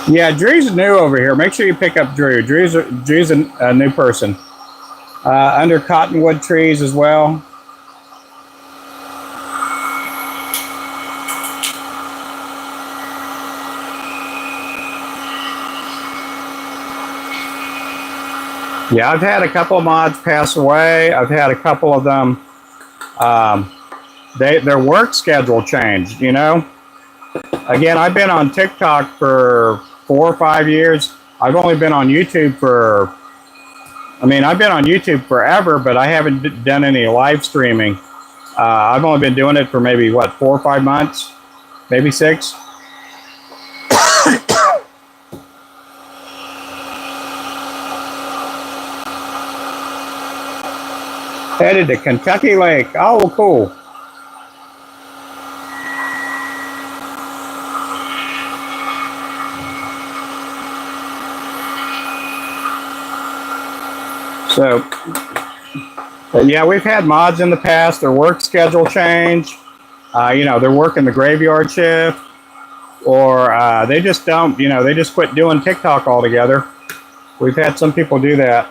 Yeah, Drew's new over here. Make sure you pick up Drew. Drew's a new person. Under cottonwood trees as well. Yeah, I've had a couple of mods pass away. I've had a couple of them, their work schedule changed, you know. Again, I've been on TikTok for 4 or 5 years. I've only been on YouTube I've been on YouTube forever, but I haven't done any live streaming. I've only been doing it for maybe, 4 or 5 months, maybe 6. Headed to Kentucky Lake. Oh, cool. So, yeah, we've had mods in the past. Their work schedule change. You know, they're working the graveyard shift, or they just don't. You know, they just quit doing TikTok altogether. We've had some people do that.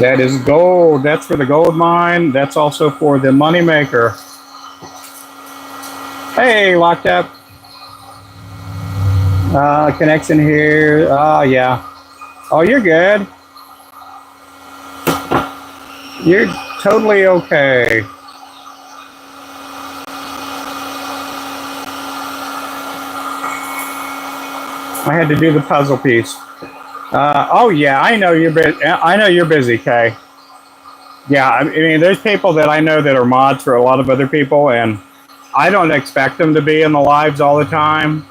That is gold. That's for the gold mine. That's also for the money maker. Hey, locked up. Connection here. Oh, yeah. Oh, you're good. You're totally okay. I had to do the puzzle piece. Oh yeah, I know you're busy. I know you're busy, Kay. Yeah, I mean, there's people that I know that are mods for a lot of other people, and I don't expect them to be in the lives all the time,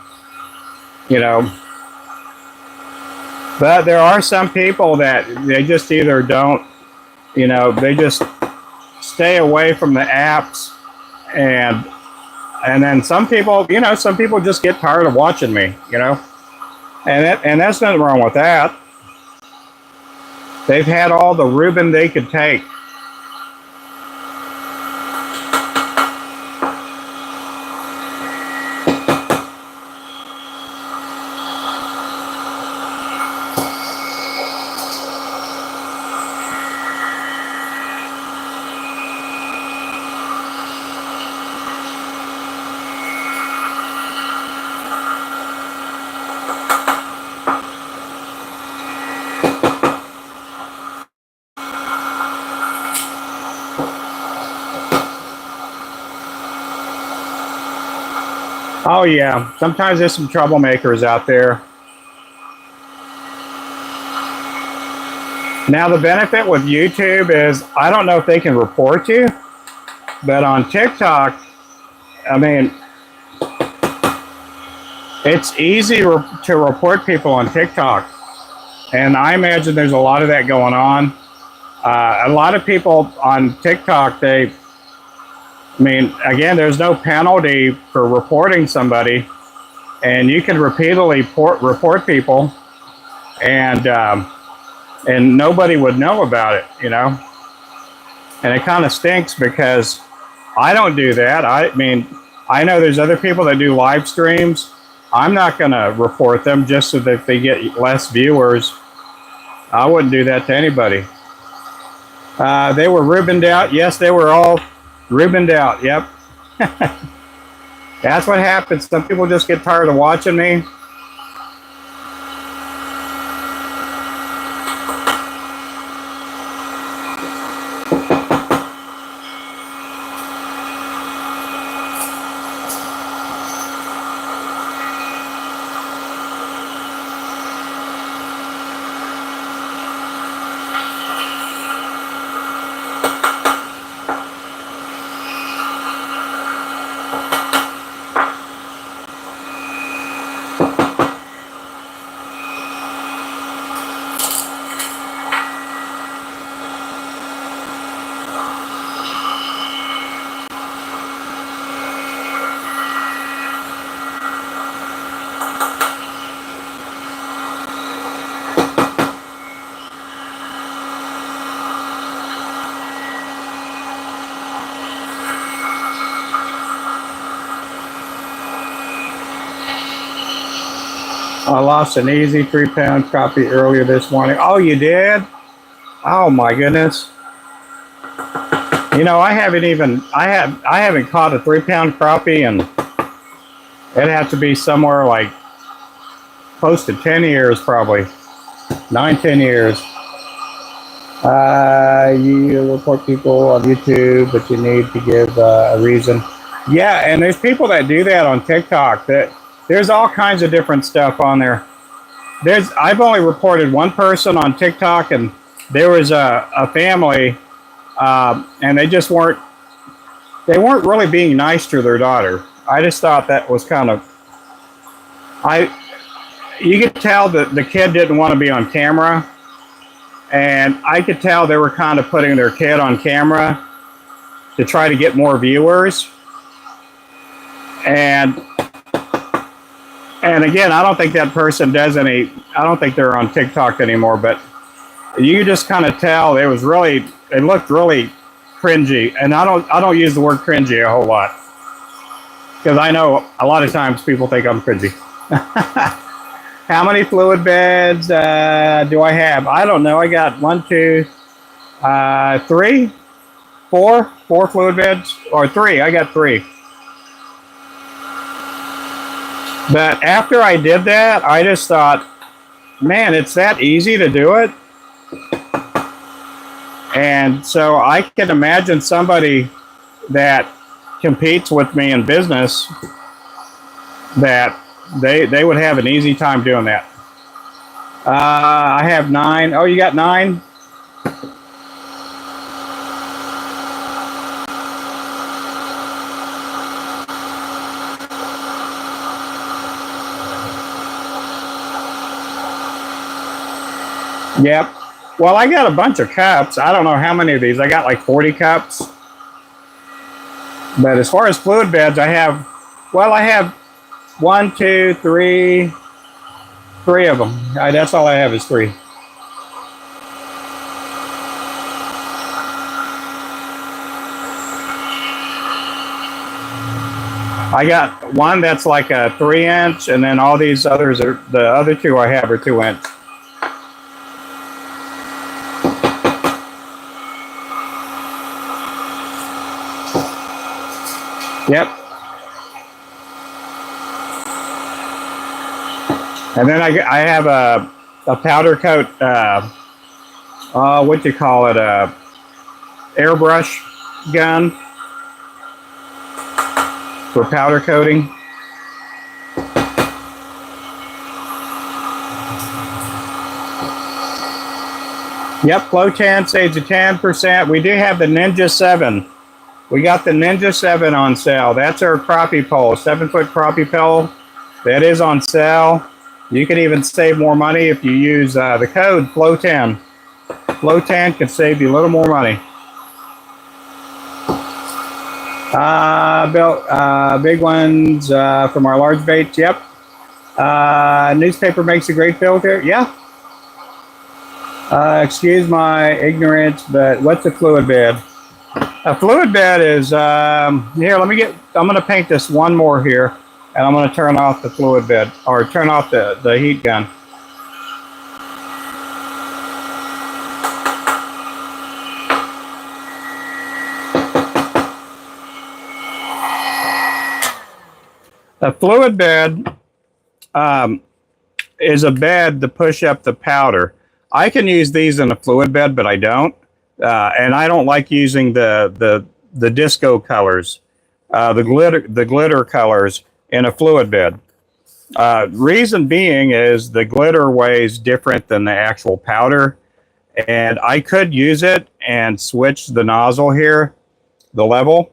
you know. But there are some people that they just either don't, you know, they just stay away from the apps, and then some people, you know, some people just get tired of watching me, you know, and that's nothing wrong with that. They've had all the Ruben they could take. Oh yeah, sometimes there's some troublemakers out there. Now the benefit with YouTube is I don't know if they can report you, but on TikTok, I mean, it's easy to report people on TikTok, and I imagine there's a lot of that going on. A lot of people on TikTok, I mean, again, there's no penalty for reporting somebody, and you can repeatedly report people, and nobody would know about it, you know. And it kind of stinks because I don't do that. I mean, I know there's other people that do live streams. I'm not going to report them just so that they get less viewers. I wouldn't do that to anybody. They were Rubened out. Yes, they were all Rubened out. Yep. That's what happens. Some people just get tired of watching me. I lost an easy 3-pound crappie earlier this morning. Oh, you did? Oh my goodness. You know, I haven't caught a 3-pound crappie, and it'd have to be somewhere like close to 10 years, probably 9-10 years. You report people on YouTube, but you need to give a reason. Yeah, and there's people that do that on TikTok. There's all kinds of different stuff on there. I've only reported one person on TikTok, and there was a family, and they weren't really being nice to their daughter. I just thought that was kind of, you could tell that the kid didn't want to be on camera, and I could tell they were kind of putting their kid on camera to try to get more viewers. And again, I don't think that person does I don't think they're on TikTok anymore, but you just kind of tell it looked really cringy. And I don't use the word cringy a whole lot, because I know a lot of times people think I'm cringy. How many fluid beds do I have? I don't know. I got 1, 2, Three, four fluid beds, or three. I got three. But after I did that, I just thought, man, it's that easy to do it. And so I can imagine somebody that competes with me in business that they would have an easy time doing that. I have 9. Oh, you got 9? Yep. Well, I got a bunch of cups. I don't know how many of these. I got like 40 cups. But as far as fluid beds, I have 1, 2, 3 of them. That's all I have is 3. I got one that's like a 3-inch, and then all these others are, the other 2 I have are 2-inch. Yep. And then I have a powder coat, what do you call it, airbrush gun for powder coating. Yep, flow 10 saves you 10%. We do have the Ninja 7. We got the Ninja 7 on sale. That's our crappie pole, 7-foot crappie pole. That is on sale. You can even save more money if you use the code FLOW10. FLOW10 can save you a little more money. Big ones from our large baits. Yep. Newspaper makes a great filter. Yeah. Excuse my ignorance, but what's a fluid bed? A fluid bed is, here, I'm going to paint this one more here, and I'm going to turn off the fluid bed, or turn off the heat gun. A fluid bed is a bed to push up the powder. I can use these in a fluid bed, but I don't. And I don't like using the disco colors, the glitter colors in a fluid bed. Reason being is the glitter weighs different than the actual powder, and I could use it and switch the nozzle here, the level,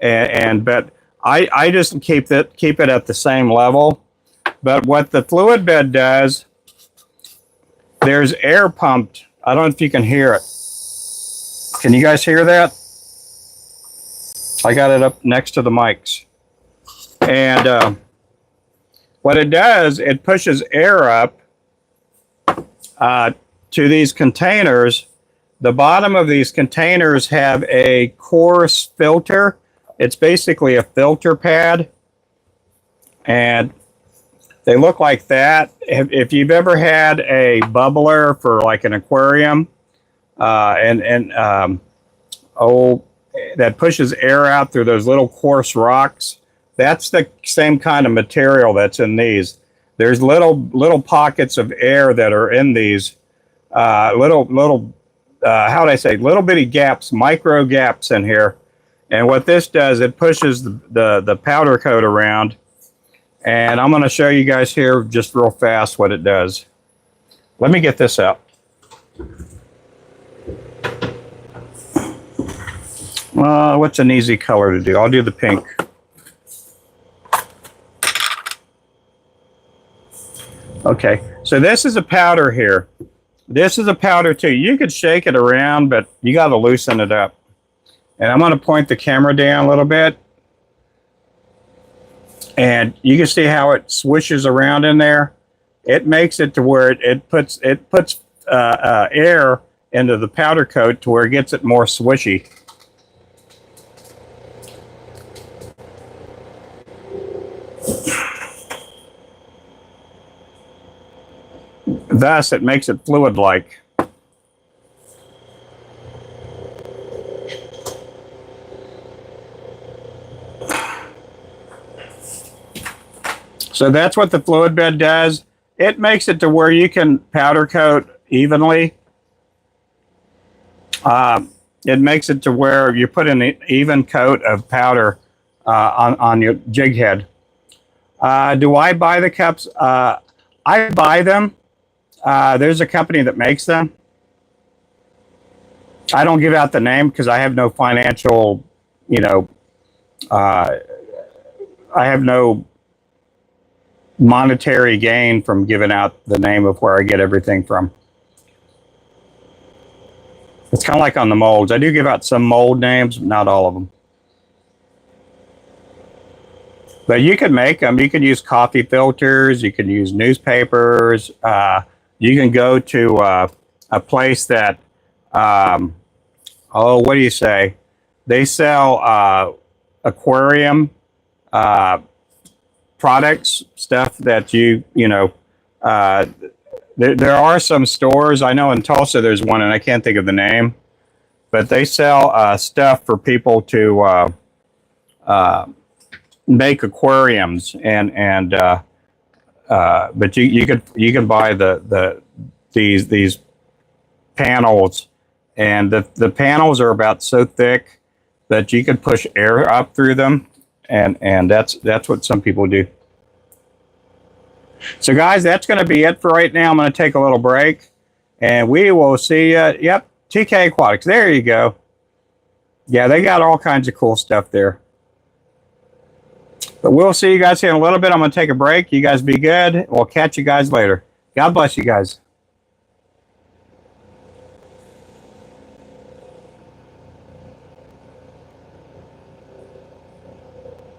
but I just keep it at the same level. But what the fluid bed does, there's air pumped. I don't know if you can hear it. Can you guys hear that? I got it up next to the mics. And what it does, it pushes air up to these containers. The bottom of these containers have a coarse filter. It's basically a filter pad. And they look like that. If you've ever had a bubbler for like an aquarium, that pushes air out through those little coarse rocks, that's the same kind of material that's in these. There's little pockets of air that are in these, little bitty gaps, micro gaps in here. And what this does, it pushes the powder coat around. And I'm going to show you guys here just real fast what it does. Let me get this out. What's an easy color to do? I'll do the pink. Okay, so this is a powder here. This is a powder too. You could shake it around, but you got to loosen it up. And I'm going to point the camera down a little bit. And you can see how it swishes around in there. It makes it to where it puts air into the powder coat to where it gets it more swishy. Thus, it makes it fluid-like. So that's what the fluid bed does. It makes it to where you can powder coat evenly. It makes it to where you put an even coat of powder on your jig head. Do I buy the cups? I buy them. There's a company that makes them. I don't give out the name because I have no financial, I have no monetary gain from giving out the name of where I get everything from. It's kind of like on the molds. I do give out some mold names, but not all of them. But you can make them. You can use coffee filters. You can use newspapers. You can go to a place that, what do you say? They sell aquarium products, stuff that there are some stores. I know in Tulsa there's one, and I can't think of the name, but they sell stuff for people to make aquariums, but you can buy these panels, and the panels are about so thick that you can push air up through them, and that's what some people do. So guys, that's going to be it for right now. I'm going to take a little break, and we will see you. Yep, TK Aquatics. There you go. Yeah, they got all kinds of cool stuff there. But we'll see you guys here in a little bit. I'm going to take a break. You guys be good. We'll catch you guys later. God bless you guys.